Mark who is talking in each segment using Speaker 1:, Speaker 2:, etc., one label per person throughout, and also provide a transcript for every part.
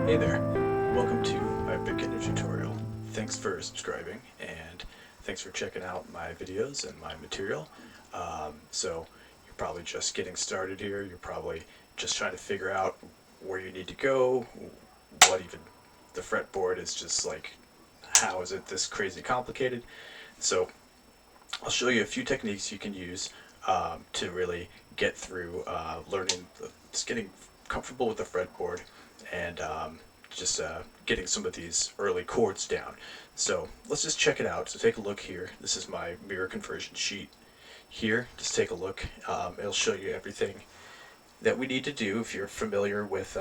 Speaker 1: Hey there, welcome to my beginner tutorial. Thanks for subscribing and thanks for checking out my videos and my material. So you're probably just getting started here, you're probably just trying to figure out where you need to go, what even the fretboard is just like, how is it this crazy complicated? So I'll show you a few techniques you can use to really get through learning, just getting comfortable with the fretboard and just getting some of these early chords down. So let's just check it out. So take a look here. This is my mirror conversion sheet here. Just take a look. It'll show you everything that we need to do. If you're familiar with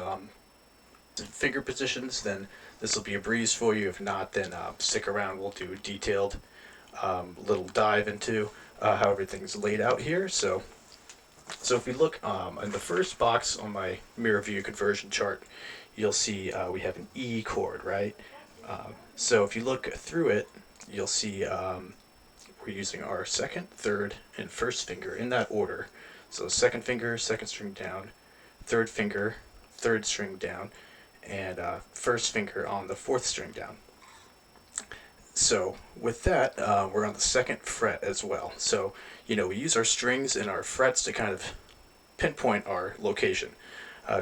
Speaker 1: finger positions, then this will be a breeze for you. If not, then stick around. We'll do a detailed little dive into how everything's laid out here. So if we look in the first box on my mirror view conversion chart, you'll see we have an E chord, right? So if you look through it, you'll see we're using our second, third, and first finger in that order. So second finger, second string down, third finger, third string down, and first finger on the fourth string down. So with that, we're on the second fret as well. So, we use our strings and our frets to kind of pinpoint our location,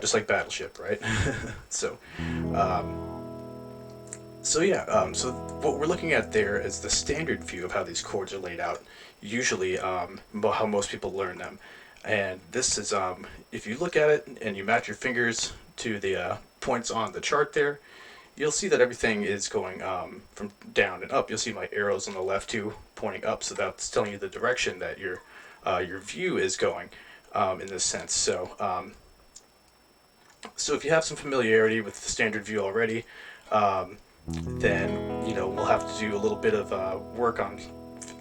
Speaker 1: just like Battleship, right? so, um, so what we're looking at there is the standard view of how these chords are laid out, usually how most people learn them. And this is, if you look at it and you match your fingers to the points on the chart there, you'll see that everything is going from down and up. You'll see my arrows on the left too pointing up, so that's telling you the direction that your view is going in this sense. So if you have some familiarity with the standard view already, then we'll have to do a little bit of work on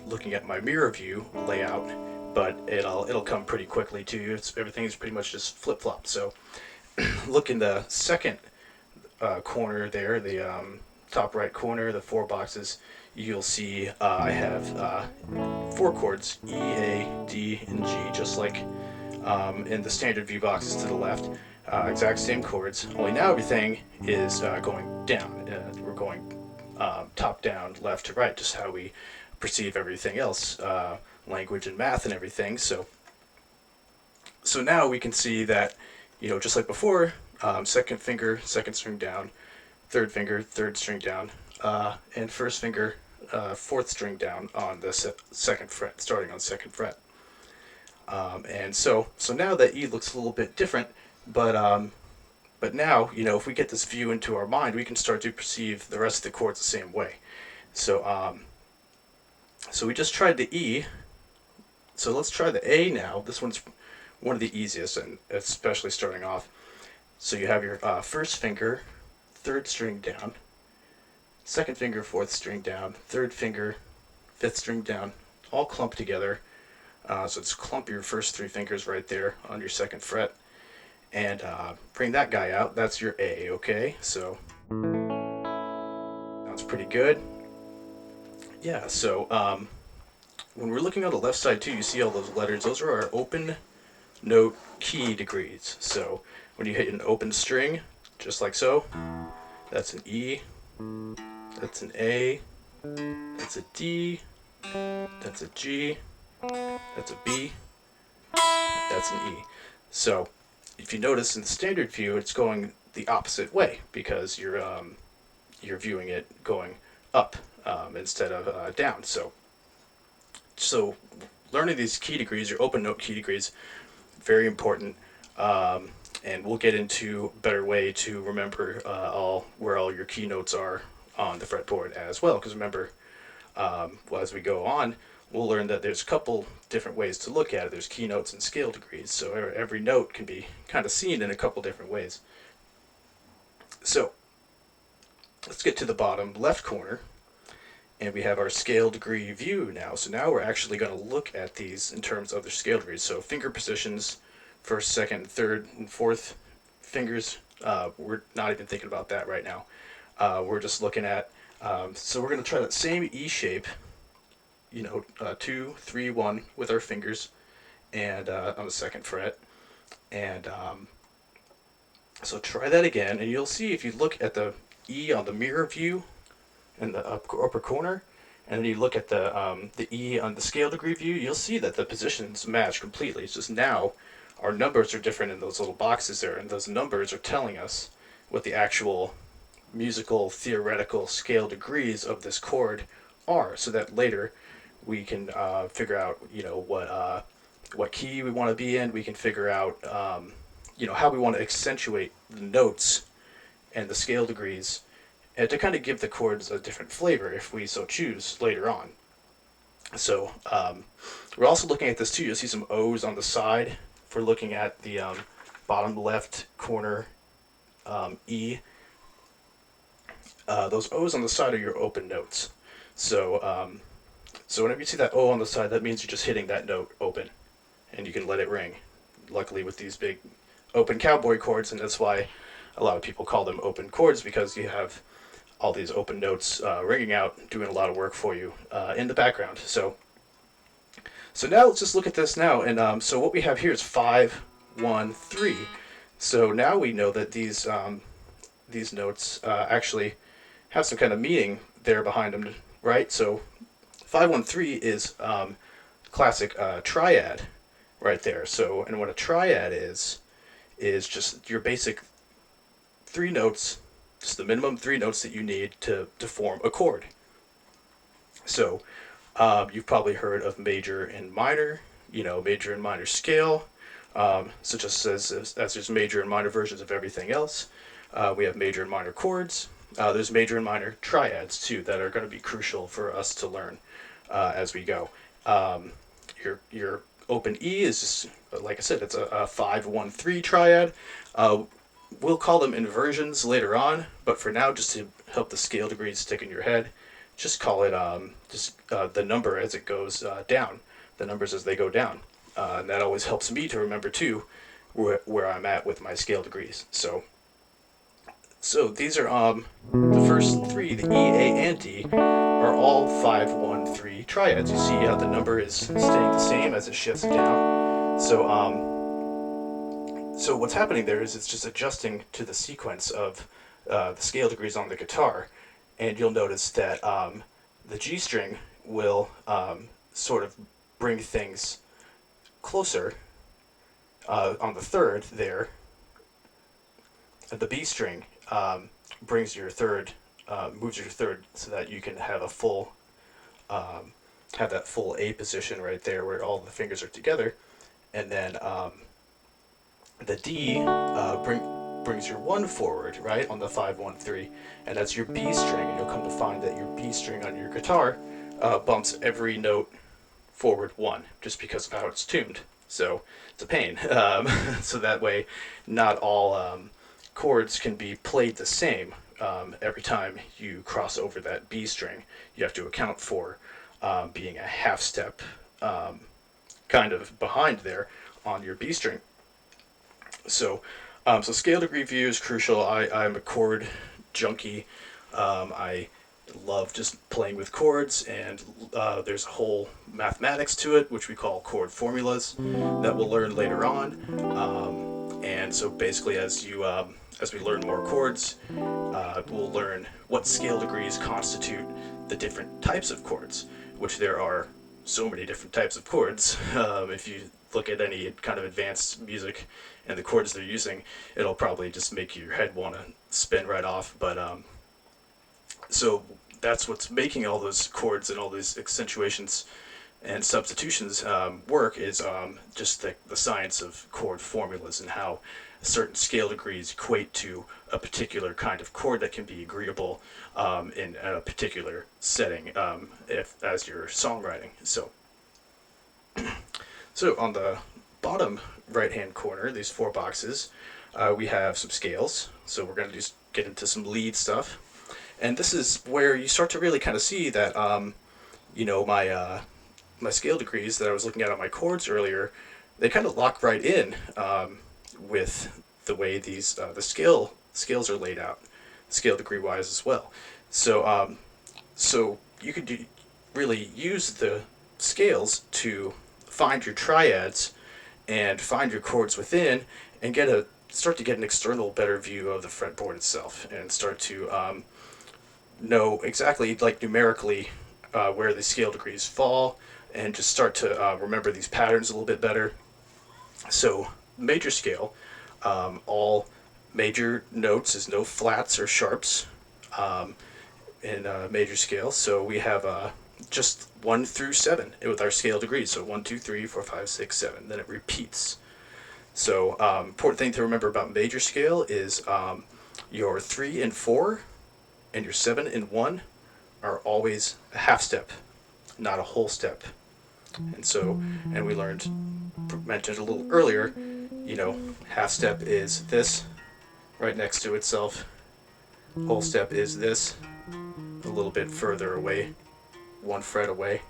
Speaker 1: looking at my mirror view layout, but it'll come pretty quickly to you. Everything's pretty much just flip flop. So look in the second corner there, the top right corner, the four boxes, you'll see I have four chords, E, A, D, and G, just like in the standard view boxes to the left. Exact same chords, only now everything is going down. We're going top down, left to right, just how we perceive everything else, language and math and everything. So now we can see that, just like before, second finger, second string down, third finger, third string down, and first finger, fourth string down on the second fret, starting on second fret. And so now that E looks a little bit different, but now, if we get this view into our mind, we can start to perceive the rest of the chords the same way. So we just tried the E. So let's try the A now. This one's one of the easiest, and especially starting off. So you have your first finger, third string down, second finger, fourth string down, third finger, fifth string down, all clumped together. So just clump your first three fingers right there on your second fret, and bring that guy out. That's your A, okay? So sounds pretty good. Yeah, so when we're looking on the left side too, you see all those letters. Those are our open note key degrees. So when you hit an open string, just like so, that's an E, that's an A, that's a D, that's a G, that's a B, that's an E. So if you notice in the standard view, it's going the opposite way because you're viewing it going up instead of down. So learning these key degrees, your open note key degrees, very important. And we'll get into a better way to remember where all your key notes are on the fretboard as well. Because remember, as we go on, we'll learn that there's a couple different ways to look at it. There's key notes and scale degrees, so every note can be kind of seen in a couple different ways. So let's get to the bottom left corner, and we have our scale degree view now. So now we're actually going to look at these in terms of their scale degrees. So finger positions, first, second, third, and fourth fingers. We're not even thinking about that right now. We're just looking at, so we're going to try that same E shape, 2, 3, 1 with our fingers and on the second fret. And So try that again, and you'll see if you look at the E on the mirror view in the upper corner, and then you look at the E on the scale degree view, you'll see that the positions match completely. It's just now our numbers are different in those little boxes there, and those numbers are telling us what the actual musical theoretical scale degrees of this chord are, so that later we can figure out, what key we want to be in. We can figure out, how we want to accentuate the notes and the scale degrees, and to kind of give the chords a different flavor if we so choose later on. So we're also looking at this too. You'll see some O's on the side. If we're looking at the bottom left corner E, those O's on the side are your open notes. So whenever you see that O on the side, that means you're just hitting that note open, and you can let it ring. Luckily, with these big open cowboy chords, and that's why a lot of people call them open chords, because you have all these open notes ringing out, doing a lot of work for you in the background. So now let's just look at this now, and so what we have here is 5, 1, 3. So now we know that these notes actually have some kind of meaning there behind them, right? So 513 is classic triad right there. So, and what a triad is just your basic 3 notes, just the minimum 3 notes that you need to form a chord. So you've probably heard of major and minor, major and minor scale. So just as there's major and minor versions of everything else, we have major and minor chords. There's major and minor triads too that are going to be crucial for us to learn as we go. Your open E is just, like I said, it's a 5-1-3 triad. We'll call them inversions later on, but for now, just to help the scale degrees stick in your head, just call it the number as it goes down, the numbers as they go down. And that always helps me to remember too where I'm at with my scale degrees. So these are the first 3, the E, A, and D, are all 5-1-3 triads. You see how the number is staying the same as it shifts down. So what's happening there is it's just adjusting to the sequence of the scale degrees on the guitar, and you'll notice that the G string will sort of bring things closer on the third there. The B string brings your third, moves your third so that you can have a full, have that full A position right there where all the fingers are together, and then the D brings your 1 forward, right, on the 5-1-3, and that's your B string, and you'll come to find that your B string on your guitar bumps every note forward 1, just because of how it's tuned. So it's a pain. So that way, not all chords can be played the same. Every time you cross over that B string, you have to account for being a half step kind of behind there on your B string. So scale degree view is crucial. I'm a chord junkie. I love just playing with chords, and there's a whole mathematics to it, which we call chord formulas, that we'll learn later on. And so basically, as we learn more chords, we'll learn what scale degrees constitute the different types of chords, which there are so many different types of chords. If you look at any kind of advanced music and the chords they're using, it'll probably just make your head want to spin right off. But so that's what's making all those chords and all these accentuations and substitutions work, is just the science of chord formulas and how certain scale degrees equate to a particular kind of chord that can be agreeable in a particular setting as you're songwriting. So on the bottom right-hand corner, these 4 boxes, we have some scales. So we're going to just get into some lead stuff. And this is where you start to really kind of see that, my scale degrees that I was looking at on my chords earlier, they kind of lock right in with the way these the scales are laid out, scale degree wise as well. So so you could really use the scales to find your triads and find your chords within, and get a start to get an external, better view of the fretboard itself, and start to know exactly, like numerically, where the scale degrees fall, and just start to remember these patterns a little bit better. So major scale, all major notes is no flats or sharps in major scale. So we have just 1 through 7 with our scale degrees. So 1, 2, 3, 4, 5, 6, 7. Then it repeats. So important thing to remember about major scale is your 3 and 4 and your 7 and 1 are always a half step, not a whole step. And so, and we mentioned a little earlier, half step is this right next to itself. Whole step is this a little bit further away, 1 fret away.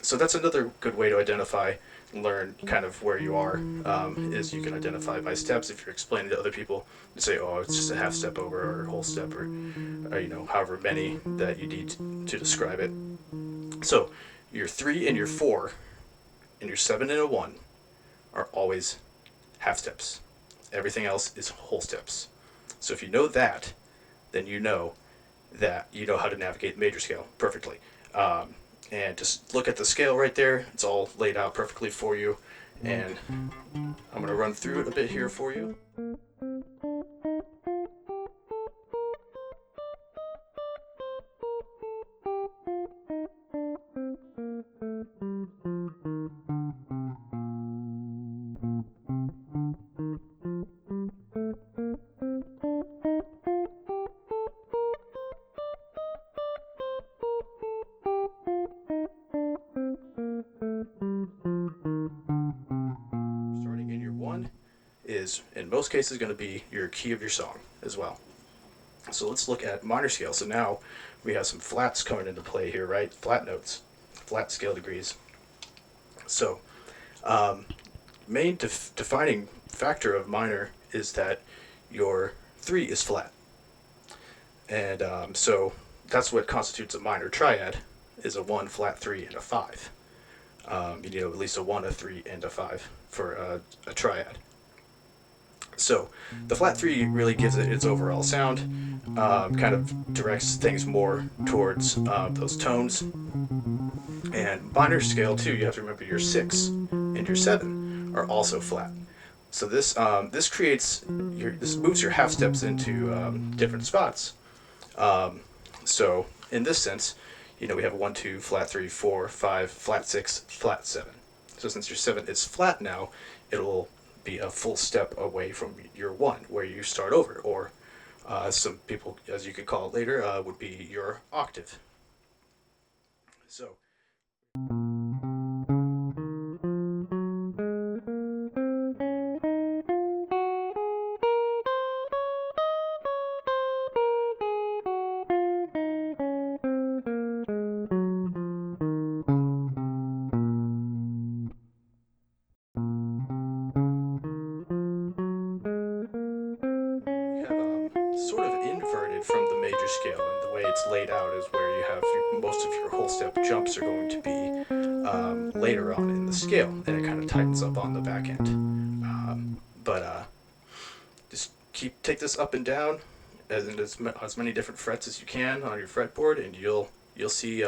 Speaker 1: So that's another good way to identify and learn kind of where you are, is you can identify by steps. If you're explaining to other people, you say, oh, it's just a half step over or a whole step, or however many that you need to describe it. So your 3 and your 4 and your 7 and a 1 are always half steps. Everything else is whole steps. So if you know that, then you know how to navigate the major scale perfectly. And just look at the scale right there. It's all laid out perfectly for you. And I'm going to run through it a bit here for you. Starting in your 1 is, in most cases, going to be your key of your song as well. So let's look at minor scale. So now we have some flats coming into play here, right? Flat notes, flat scale degrees. So main defining factor of minor is that your 3 is flat. And so that's what constitutes a minor triad, is a 1, flat 3, and a 5. At least a 1, a 3, and a 5 for a triad. So the flat 3 really gives it its overall sound, kind of directs things more towards those tones. And minor scale too, you have to remember your 6 and your 7 are also flat. So this moves your half steps into different spots. So in this sense, we have 1, 2, flat 3, 4, 5, flat 6, flat 7. So since your 7 is flat now, it'll be a full step away from your 1, where you start over, or some people, as you could call it later, would be your octave. So sort of inverted from the major scale, and the way it's laid out is where you have most of your whole step jumps are going to be later on in the scale, and it kind of tightens up on the back end. But just take this up and down as many different frets as you can on your fretboard, and you'll see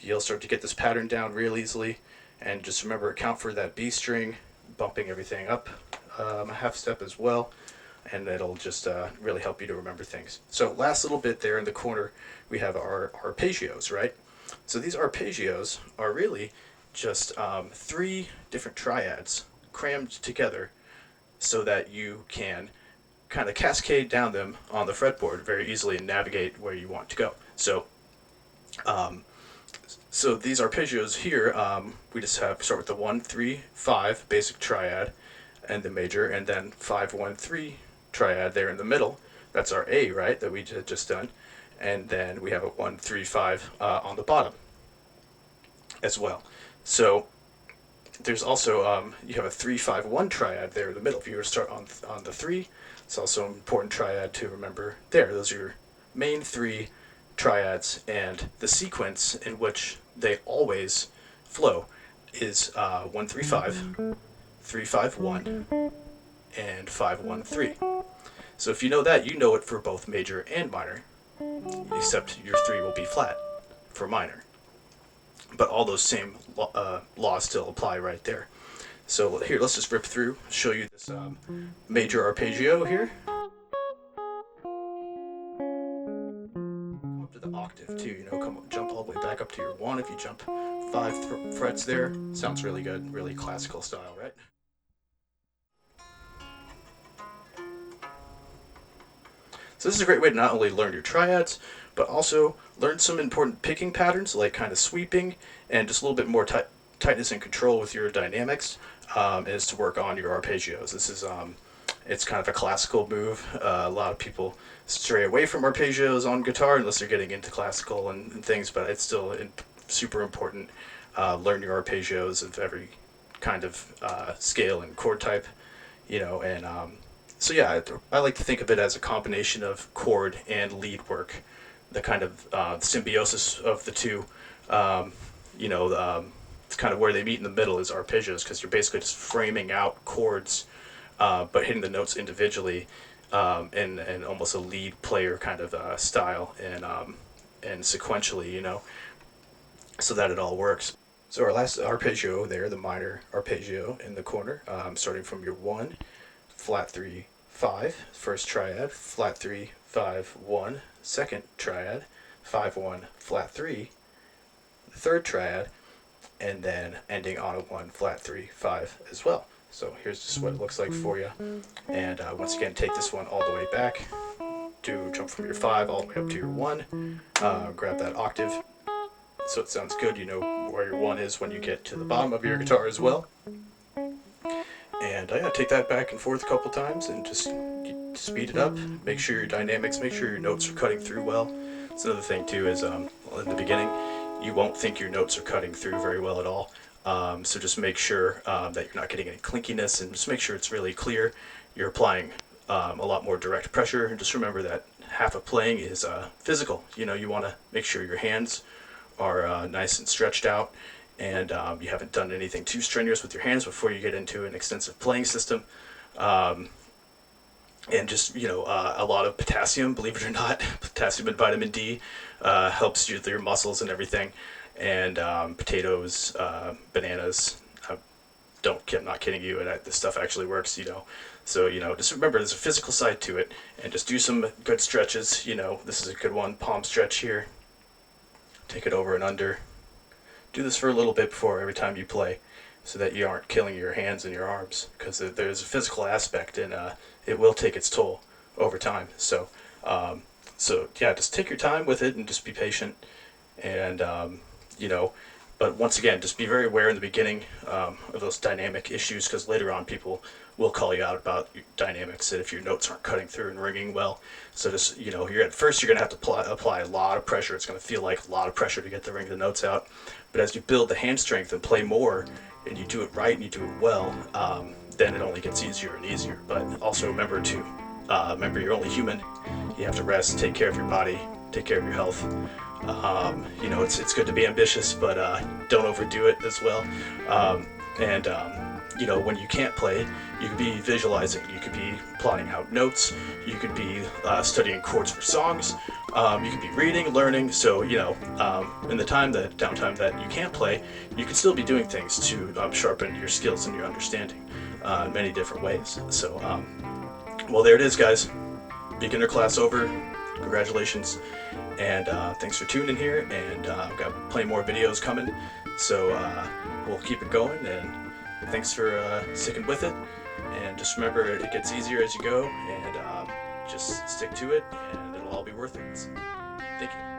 Speaker 1: you'll start to get this pattern down real easily. And just remember, account for that B string, bumping everything up a half step as well, and it'll just really help you to remember things. So last little bit there in the corner, we have our arpeggios, right? So these arpeggios are really just 3 different triads crammed together so that you can kind of cascade down them on the fretboard very easily and navigate where you want to go. So so these arpeggios here, we just start with the 1, 3, 5 basic triad and the major, and then 5, 1, 3 triad there in the middle. That's our A, right, that we had just done. And then we have a 1, 3, 5 on the bottom as well. So there's also, you have a 3, 5, 1 triad there in the middle. If you were to start on the 3, it's also an important triad to remember there. Those are your main 3 triads, and the sequence in which they always flow is 1, 3, 5, 3, 5, 1, and 5, 1, 3. So if you know that, you know it for both major and minor, except your 3 will be flat for minor. But all those same laws still apply right there. So here, let's just rip through, show you this major arpeggio here. Come up to the octave too, jump all the way back up to your 1. If you jump 5 frets there, sounds really good, really classical style, right? So this is a great way to not only learn your triads, but also learn some important picking patterns, like kind of sweeping, and just a little bit more tightness and control with your dynamics, is to work on your arpeggios. This is it's kind of a classical move. A lot of people stray away from arpeggios on guitar unless they're getting into classical and things, but it's still super important. Learn your arpeggios of every kind of scale and chord type, and so yeah, I like to think of it as a combination of chord and lead work, the kind of symbiosis of the two. It's kind of where they meet in the middle is arpeggios, because you're basically just framing out chords, but hitting the notes individually, and almost a lead player kind of style, and sequentially, so that it all works. So our last arpeggio there, the minor arpeggio in the corner, starting from your 1, flat 3, 5, first triad, flat 3, 5, 1, second triad, 5, 1, flat 3, third triad, and then ending on a 1, flat 3, 5 as well. So here's just what it looks like for you. And once again, take this one all the way back, jump from your 5 all the way up to your 1, grab that octave so it sounds good, you know where your 1 is when you get to the bottom of your guitar as well. And take that back and forth a couple times and just speed it up. Make sure your dynamics, make sure your notes are cutting through well. That's another thing too is in the beginning, you won't think your notes are cutting through very well at all. So just make sure that you're not getting any clinkiness, and just make sure it's really clear. You're applying a lot more direct pressure, and just remember that half of playing is physical. You want to make sure your hands are nice and stretched out, and you haven't done anything too strenuous with your hands before you get into an extensive playing system. And just, a lot of potassium, believe it or not, potassium and vitamin D helps your muscles and everything. And potatoes, bananas, I'm not kidding you, and this stuff actually works, So, just remember there's a physical side to it, and just do some good stretches. This is a good one, palm stretch here. Take it over and under. Do this for a little bit before every time you play, so that you aren't killing your hands and your arms, because there's a physical aspect, and it will take its toll over time. So yeah, just take your time with it and just be patient, and but once again, just be very aware in the beginning of those dynamic issues, because later on people will call you out about your dynamics and if your notes aren't cutting through and ringing well. So just, you're at first you're going to have to apply a lot of pressure. It's going to feel like a lot of pressure to get the ring of the notes out. But as you build the hand strength and play more, and you do it right and you do it well, then it only gets easier and easier. But also remember you're only human. You have to rest, take care of your body, take care of your health. It's good to be ambitious, but don't overdo it as well. When you can't play, you could be visualizing, you could be plotting out notes, you could be studying chords for songs, you could be reading, learning. So, in the downtime that you can't play, you can still be doing things to sharpen your skills and your understanding in many different ways. So, well, there it is, guys. Beginner class over. Congratulations. And thanks for tuning here, and I've got plenty more videos coming, so we'll keep it going, and thanks for sticking with it. And just remember, it gets easier as you go, and just stick to it, and it'll all be worth it. Thank you.